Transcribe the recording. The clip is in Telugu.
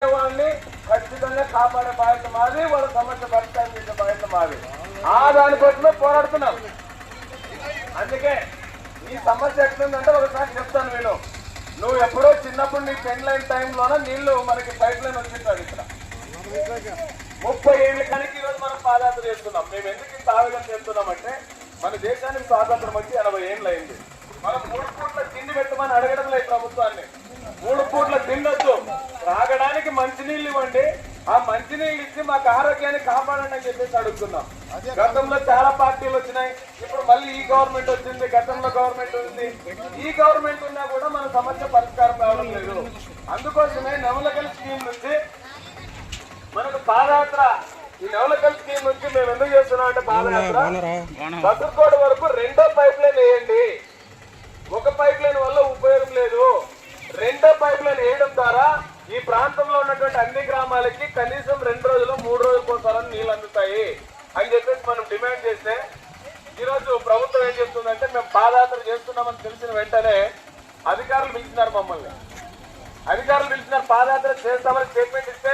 వాళ్ళని ఖచ్చితంగా కాపాడే బాధ్యత మాది, వాళ్ళ సమస్య పరిష్కారం చేసే బాధ్యత మాది. ఆ దానికోసమే పోరాడుతున్నాం. అందుకే ఈ సమస్య ఎట్లుందంటే ఒకసారి చెప్తాను నేను. నువ్వు ఎప్పుడో చిన్నప్పుడు నీ పెన్ లైన్ టైంలోనే నీళ్లు మనకి పైప్ లైన్ వచ్చింటాడు ఇక్కడ 30 ఏళ్ళ కానీ ఈరోజు మనం పాదయాత్ర చేస్తున్నాం. మేము ఎందుకు ఇంత ఆవేదన చేస్తున్నామంటే మన దేశానికి స్వాతంత్రం వచ్చి 80 ఏళ్ళు అయింది. మనం 3 పూట్ల తిండి పెట్టమని అడగడం లేదు ప్రభుత్వాన్ని. 3 పూట్ల తిండొచ్చు, తాగడానికి మంచినీళ్ళు ఇవ్వండి, ఆ మంచినీళ్ళు ఇచ్చి మాకు ఆరోగ్యాన్ని కాపాడండి అని చెప్పేసి అడుగుతున్నాం. గతంలో చాలా పార్టీలు వచ్చినాయి, ఇప్పుడు మళ్ళీ ఈ గవర్నమెంట్ వచ్చింది, గతంలో గవర్నమెంట్ ఉంది. ఈ గవర్నమెంట్ ఉన్నా కూడా మన సమస్య పరిష్కారం కావడం లేదు. అందుకోసమే నవలకల్ స్కీమ్ నుంచి మనకు పాదయాత్ర, ఈ నవలకల్ స్కీమ్ నుంచి మేము ఎందుకు చేస్తున్నాం అంటే పాదయాత్ర బసర్కోట వరకు 2వ పైప్ లైన్ వేయండి. ఒక పైప్ లైన్ వల్ల ఉపయోగం లేదు, 2వ పైప్ లైన్ వేయడం ద్వారా ఈ ప్రాంతంలో ఉన్నటువంటి అన్ని గ్రామాలకి కనీసం 2 రోజులు 3 రోజులకోసారి నీళ్ళు అందుతాయి అని చెప్పేసి మనం డిమాండ్ చేస్తే ఈరోజు ప్రభుత్వం ఏం చేస్తుందంటే మేము పాదయాత్ర చేస్తున్నామని తెలిసిన వెంటనే అధికారులు పిలిచినారు, మమ్మల్ని అధికారులు పిలిచినారు. పాదయాత్ర చేస్తామని స్టేట్మెంట్ ఇస్తే